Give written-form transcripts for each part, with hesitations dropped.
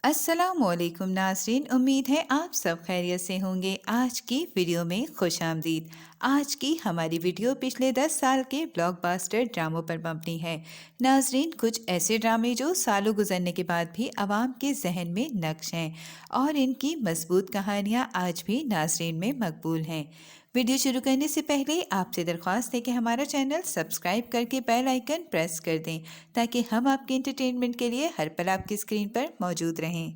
السلام علیکم ناظرین، امید ہے آپ سب خیریت سے ہوں گے۔ آج کی ویڈیو میں خوش آمدید۔ آج کی ہماری ویڈیو پچھلے 10 سال کے بلاک باسٹر ڈراموں پر مبنی ہے۔ ناظرین، کچھ ایسے ڈرامے جو سالوں گزرنے کے بعد بھی عوام کے ذہن میں نقش ہیں اور ان کی مضبوط کہانیاں آج بھی ناظرین میں مقبول ہیں۔ ویڈیو شروع کرنے سے پہلے آپ سے درخواست ہے کہ ہمارا چینل سبسکرائب کر کے بیل آئیکن پریس کر دیں تاکہ ہم آپ کے انٹرٹینمنٹ کے لیے ہر پل آپ کی اسکرین پر موجود رہیں۔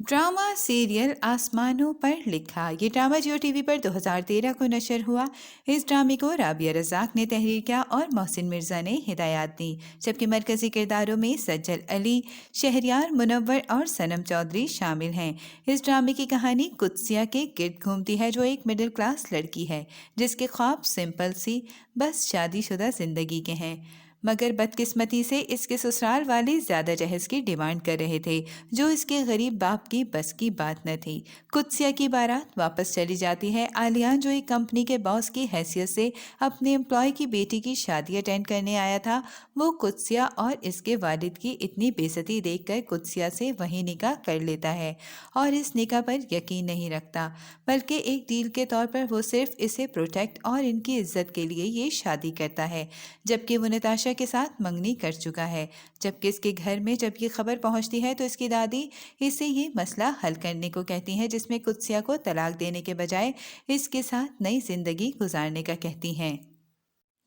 ڈرامہ سیریل آسمانوں پر لکھا، یہ ڈرامہ جیو ٹی وی پر 2013 کو نشر ہوا۔ اس ڈرامے کو رابعہ رزاق نے تحریر کیا اور محسن مرزا نے ہدایات دی، جبکہ مرکزی کرداروں میں سجل علی، شہریار منور اور صنم چودھری شامل ہیں۔ اس ڈرامے کی کہانی قدسیہ کے گرد گھومتی ہے، جو ایک مڈل کلاس لڑکی ہے جس کے خواب سمپل سی بس شادی شدہ زندگی کے ہیں، مگر بدقسمتی سے اس کے سسرال والے زیادہ جہیز کی ڈیمانڈ کر رہے تھے، جو اس کے غریب باپ کی بس کی بات نہ تھی۔ قدسیہ کی بارات واپس چلی جاتی ہے۔ عالیان، جو ایک کمپنی کے باس کی حیثیت سے اپنے امپلائی کی بیٹی کی شادی اٹینڈ کرنے آیا تھا، وہ قدسیہ اور اس کے والد کی اتنی بے عزتی دیکھ کر قدسیہ سے وہی نکاح کر لیتا ہے اور اس نکاح پر یقین نہیں رکھتا، بلکہ ایک ڈیل کے طور پر وہ صرف اسے پروٹیکٹ اور ان کی عزت کے لیے یہ شادی کرتا ہے، جبکہ وہ نتاشا کے ساتھ منگنی کر چکا ہے۔ جبکہ اس کے گھر میں جب یہ خبر پہنچتی ہے تو اس کی دادی اسے یہ مسئلہ حل کرنے کو کہتی ہیں، جس میں قدسیہ کو طلاق دینے کے بجائے اس کے ساتھ نئی زندگی گزارنے کا کہتی ہیں۔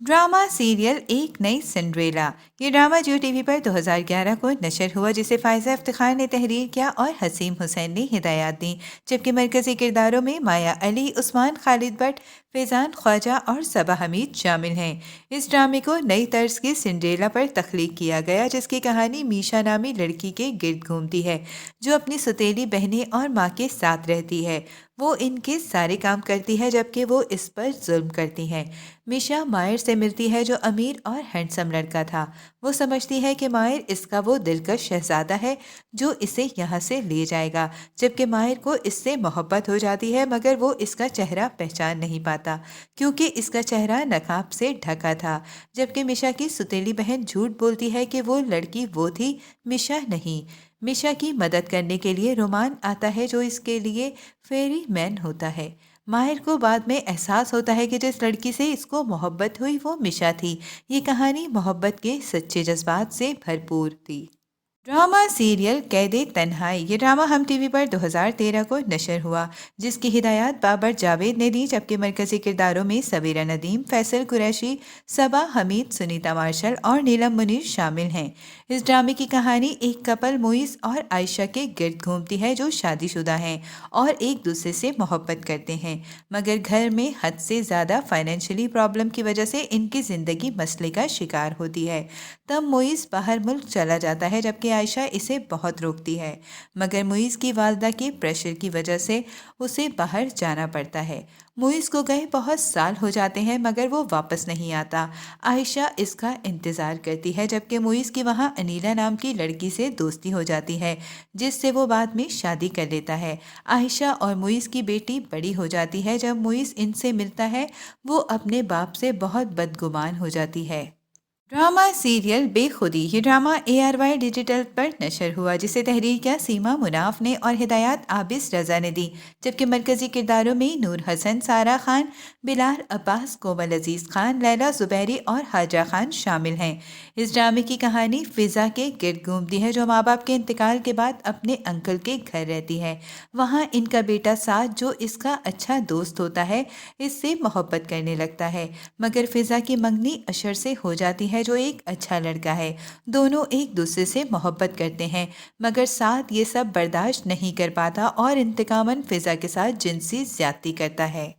ڈرامہ سیریل ایک نئی سنڈریلا، یہ ڈرامہ جیو ٹی وی پر 2011 کو نشر ہوا، جسے فائزہ افتخار نے تحریر کیا اور حسیم حسین نے ہدایات دی، جبکہ مرکزی کرداروں میں مایا علی، عثمان خالد بٹ، فیضان خواجہ اور صبا حمید شامل ہیں۔ اس ڈرامے کو نئی طرز کی سنڈریلا پر تخلیق کیا گیا، جس کی کہانی میشا نامی لڑکی کے گرد گھومتی ہے، جو اپنی سوتیلی بہنیں اور ماں کے ساتھ رہتی ہے۔ وہ ان کے سارے کام کرتی ہے جبکہ وہ اس پر ظلم کرتی ہیں۔ میشا مائر سے ملتی ہے، جو امیر اور ہینڈسم لڑکا تھا۔ وہ سمجھتی ہے کہ مائر اس کا وہ دلکش شہزادہ ہے جو اسے یہاں سے لے جائے گا، جبکہ مائر کو اس سے محبت ہو جاتی ہے، مگر وہ اس کا چہرہ پہچان نہیں پاتا کیونکہ اس کا چہرہ نقاب سے ڈھکا تھا، جبکہ میشا کی سوتیلی بہن جھوٹ بولتی ہے کہ وہ لڑکی وہ تھی، میشا نہیں۔ میشا کی مدد کرنے کے لیے رومان آتا ہے، جو اس کے لیے فیری مین ہوتا ہے۔ ماہر کو بعد میں احساس ہوتا ہے کہ جس لڑکی سے اس کو محبت ہوئی وہ میشا تھی۔ یہ کہانی محبت کے سچے جذبات سے بھرپور تھی۔ ڈرامہ سیریل قید تنہائی، یہ ڈرامہ ہم ٹی وی پر 2013 کو نشر ہوا، جس کی ہدایات بابر جاوید نے دی، جبکہ مرکزی کرداروں میں سبیرہ ندیم، فیصل قریشی، صبا حمید، سنیتا مارشل اور نیلم منیر شامل ہیں۔ اس ڈرامے کی کہانی ایک کپل معیز اور عائشہ کے گرد گھومتی ہے، جو شادی شدہ ہیں اور ایک دوسرے سے محبت کرتے ہیں، مگر گھر میں حد سے زیادہ فائنینشلی پرابلم کی وجہ سے ان کی زندگی مسئلے کا شکار ہوتی ہے۔ تب معیز باہر ملک چلا جاتا ہے، جبکہ عائشہ اسے بہت روکتی ہے، مگر معیز کی والدہ کے پریشر کی وجہ سے اسے باہر جانا پڑتا ہے۔ معیز کو گئے بہت سال ہو جاتے ہیں، مگر وہ واپس نہیں آتا۔ عائشہ اس کا انتظار کرتی ہے، جبکہ معیز کی وہاں انیلا نام کی لڑکی سے دوستی ہو جاتی ہے، جس سے وہ بعد میں شادی کر لیتا ہے۔ عائشہ اور معیز کی بیٹی بڑی ہو جاتی ہے۔ جب معیز ان سے ملتا ہے، وہ اپنے باپ سے بہت بدگمان ہو جاتی ہے۔ ڈرامہ سیریل بے خودی، یہ ڈرامہ ARY ڈیجیٹل پر نشر ہوا، جسے تحریر کیا سیما مناف نے اور ہدایات عابس رضا نے دی، جبکہ مرکزی کرداروں میں نور حسن، سارہ خان، بلال عباس، کومل عزیز خان، لیلا زبیری اور حاجہ خان شامل ہیں۔ اس ڈرامے کی کہانی فضا کے گرد گھومتی ہے، جو ماں باپ کے انتقال کے بعد اپنے انکل کے گھر رہتی ہے۔ وہاں ان کا بیٹا سعد، جو اس کا اچھا دوست ہوتا ہے، اس سے محبت کرنے لگتا ہے، مگر فضا کی منگنی اشر سے ہو جاتی ہے، جو ایک اچھا لڑکا ہے۔ دونوں ایک دوسرے سے محبت کرتے ہیں، مگر سعد یہ سب برداشت نہیں کر پاتا اور انتقاماً فضا کے ساتھ جنسی زیادتی کرتا ہے۔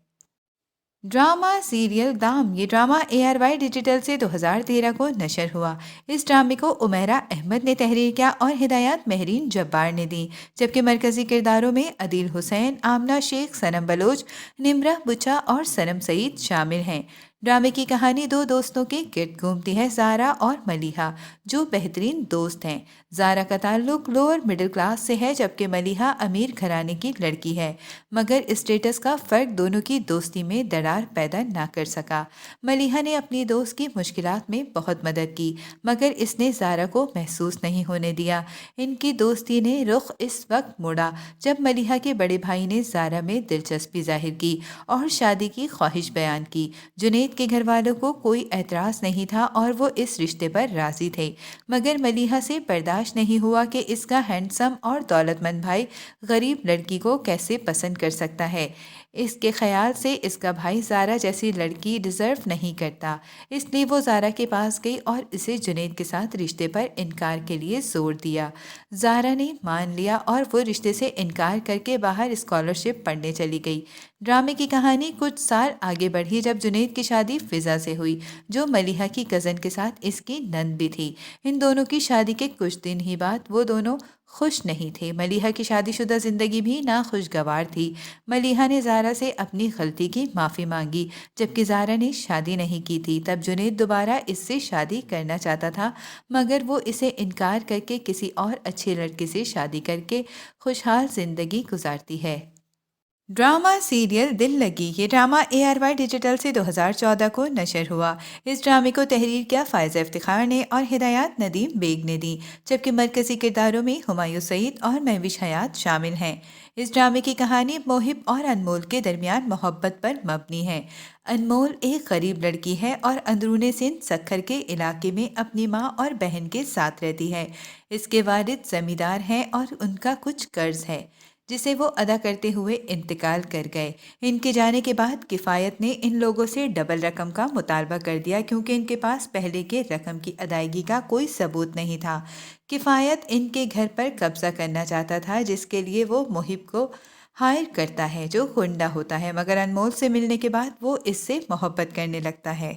ڈرامہ سیریل دام، یہ ڈرامہ ARY ڈیجیٹل سے 2013 کو نشر ہوا۔ اس ڈرامے کو عمیرہ احمد نے تحریر کیا اور ہدایات مہرین جبار نے دی، جبکہ مرکزی کرداروں میں عدیل حسین، آمنہ شیخ، صنم بلوچ، نمرہ بچا اور صنم سعید شامل ہیں۔ ڈرامے کی کہانی دو دوستوں کے گرد گھومتی ہے، زارا اور ملیحہ، جو بہترین دوست ہیں۔ زارا کا تعلق لوور مڈل کلاس سے ہے جبکہ ملیحہ امیر گھرانے کی لڑکی ہے، مگر اسٹیٹس کا فرق دونوں کی دوستی میں درار پیدا نہ کر سکا۔ ملیحہ نے اپنی دوست کی مشکلات میں بہت مدد کی مگر اس نے زارا کو محسوس نہیں ہونے دیا۔ ان کی دوستی نے رخ اس وقت موڑا جب ملیحہ کے بڑے بھائی نے زارا میں دلچسپی ظاہر کی اور شادی کی خواہش بیان کی۔ جنید کے گھر والوں کو کوئی اعتراض نہیں تھا اور وہ اس رشتے پر راضی تھے، مگر ملیحہ سے برداشت نہیں ہوا کہ اس کا ہینڈسم اور دولت مند بھائی غریب لڑکی کو کیسے پسند کر سکتا ہے۔ اس کے خیال سے اس کا بھائی زارا جیسی لڑکی ڈیزرو نہیں کرتا، اس لیے وہ زارا کے پاس گئی اور اسے جنید کے ساتھ رشتے پر انکار کے لیے زور دیا۔ زارا نے مان لیا اور وہ رشتے سے انکار کر کے باہر اسکالرشپ پڑھنے چلی گئی۔ ڈرامے کی کہانی کچھ سال آگے بڑھی جب جنید کی شادی فضا سے ہوئی، جو ملیحہ کی کزن کے ساتھ اس کی نند بھی تھی۔ ان دونوں کی شادی کے کچھ دن ہی بعد وہ دونوں خوش نہیں تھے۔ ملیحہ کی شادی شدہ زندگی بھی ناخوشگوار تھی۔ ملیحہ نے زارا سے اپنی غلطی کی معافی مانگی جبکہ زارا نے شادی نہیں کی تھی۔ تب جنید دوبارہ اس سے شادی کرنا چاہتا تھا مگر وہ اسے انکار کر کے کسی اور اچھے لڑکے سے شادی کر کے خوشحال زندگی گزارتی ہے۔ ڈرامہ سیریل دل لگی، یہ ڈرامہ ARY ڈیجیٹل سے 2014 کو نشر ہوا۔ اس ڈرامے کو تحریر کیا فائزہ افتخار نے اور ہدایات ندیم بیگ نے دی، جبکہ مرکزی کرداروں میں ہمایوں سعید اور مہوش حیات شامل ہیں۔ اس ڈرامے کی کہانی موہب اور انمول کے درمیان محبت پر مبنی ہے۔ انمول ایک غریب لڑکی ہے اور اندرون سندھ سکھر کے علاقے میں اپنی ماں اور بہن کے ساتھ رہتی ہے۔ اس کے والد زمیندار ہیں اور ان کا کچھ قرض ہے جسے وہ ادا کرتے ہوئے انتقال کر گئے۔ ان کے جانے کے بعد کفایت نے ان لوگوں سے ڈبل رقم کا مطالبہ کر دیا کیونکہ ان کے پاس پہلے کے رقم کی ادائیگی کا کوئی ثبوت نہیں تھا۔ کفایت ان کے گھر پر قبضہ کرنا چاہتا تھا جس کے لیے وہ محب کو ہائر کرتا ہے جو گنڈا ہوتا ہے، مگر انمول سے ملنے کے بعد وہ اس سے محبت کرنے لگتا ہے۔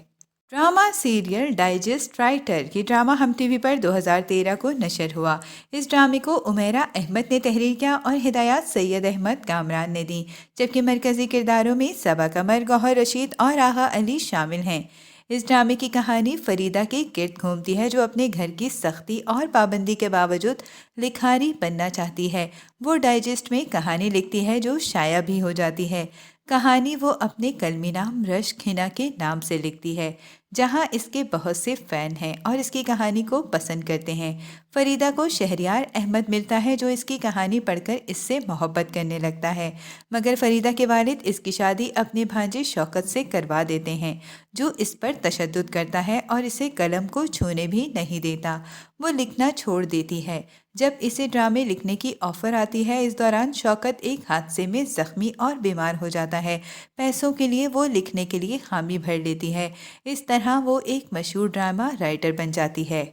ڈرامہ سیریل ڈائجسٹ رائٹر، یہ ڈرامہ ہم ٹی وی پر 2013 کو نشر ہوا۔ اس ڈرامے کو عمیرہ احمد نے تحریر کیا اور ہدایات سید احمد کامران نے دی، جبکہ مرکزی کرداروں میں صبا قمر، گوہر رشید اور آغا علی شامل ہیں۔ اس ڈرامے کی کہانی فریدہ کے گرد گھومتی ہے جو اپنے گھر کی سختی اور پابندی کے باوجود لکھاری بننا چاہتی ہے۔ وہ ڈائجسٹ میں کہانی لکھتی ہے جو شائع بھی ہو جاتی ہے۔ کہانی وہ اپنے قلمی نام رشک ہنا کے نام سے لکھتی ہے، جہاں اس کے بہت سے فین ہیں اور اس کی کہانی کو پسند کرتے ہیں۔ فریدہ کو شہریار احمد ملتا ہے جو اس کی کہانی پڑھ کر اس سے محبت کرنے لگتا ہے، مگر فریدہ کے والد اس کی شادی اپنے بھانجے شوکت سے کروا دیتے ہیں جو اس پر تشدد کرتا ہے اور اسے قلم کو چھونے بھی نہیں دیتا۔ وہ لکھنا چھوڑ دیتی ہے۔ جب اسے ڈرامے لکھنے کی آفر آتی ہے، اس دوران شوکت ایک حادثے میں زخمی اور بیمار ہو جاتا ہے۔ پیسوں کے لیے وہ لکھنے کے لیے حامی بھر لیتی ہے۔ اس طرح وہ ایک مشہور ڈرامہ رائٹر بن جاتی ہے۔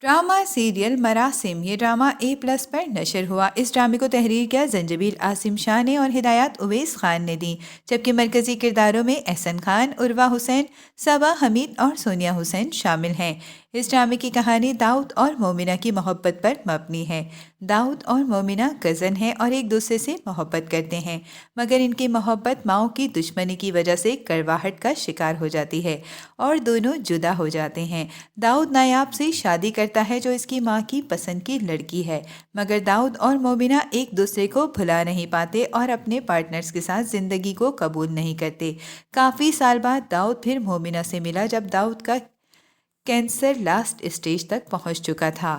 ڈرامہ سیریل مراسم، یہ ڈرامہ A+ پر نشر ہوا۔ اس ڈرامے کو تحریر کیا زنجبیل عاصم شاہ نے اور ہدایات اویس خان نے دی، جبکہ مرکزی کرداروں میں احسن خان، عروہ حسین، صبا حمید اور سونیا حسین شامل ہیں۔ اس ڈرامے کی کہانی داؤد اور مومنہ کی محبت پر مبنی ہے۔ داؤد اور مومنہ کزن ہیں اور ایک دوسرے سے محبت کرتے ہیں، مگر ان کی محبت ماؤں کی دشمنی کی وجہ سے کڑواہٹ کا شکار ہو جاتی ہے اور دونوں جدا ہو جاتے ہیں۔ داؤد نایاب سے شادی کرتا ہے جو اس کی ماں کی پسند کی لڑکی ہے، مگر داؤد اور مومنہ ایک دوسرے کو بھلا نہیں پاتے اور اپنے پارٹنرز کے ساتھ زندگی کو قبول نہیں کرتے۔ کافی سال بعد داؤد پھر مومنہ سے ملا جب داؤد کا کینسر لاسٹ اسٹیج تک پہنچ چکا تھا۔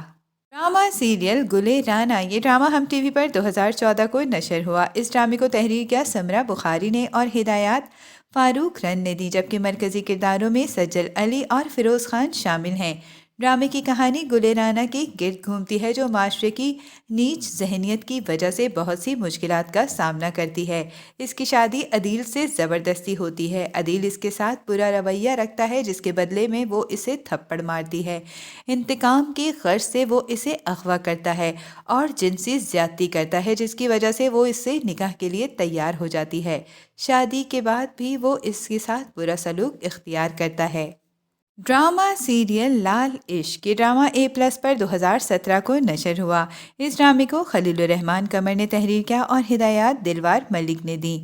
ڈرامہ سیریل گلے رانا، یہ ڈرامہ ہم ٹی وی پر 2014 کو نشر ہوا۔ اس ڈرامے کو تحریر کیا سمرہ بخاری نے اور ہدایات فاروق رن نے دی، جبکہ مرکزی کرداروں میں سجل علی اور فیروز خان شامل ہیں۔ ڈرامے کی کہانی گلے رانا کے گرد گھومتی ہے جو معاشرے کی نیچ ذہنیت کی وجہ سے بہت سی مشکلات کا سامنا کرتی ہے۔ اس کی شادی عدیل سے زبردستی ہوتی ہے۔ عدیل اس کے ساتھ برا رویہ رکھتا ہے جس کے بدلے میں وہ اسے تھپڑ مارتی ہے۔ انتقام کی غرض سے وہ اسے اغوا کرتا ہے اور جنسی زیادتی کرتا ہے جس کی وجہ سے وہ اس سے نکاح کے لیے تیار ہو جاتی ہے۔ شادی کے بعد بھی وہ اس کے ساتھ برا سلوک اختیار کرتا ہے۔ ڈرامہ سیریل لال عشق، یہ ڈرامہ A+ پر 2017 کو نشر ہوا۔ اس ڈرامے کو خلیل الرحمن قمر نے تحریر کیا اور ہدایات دلوار ملک نے دی،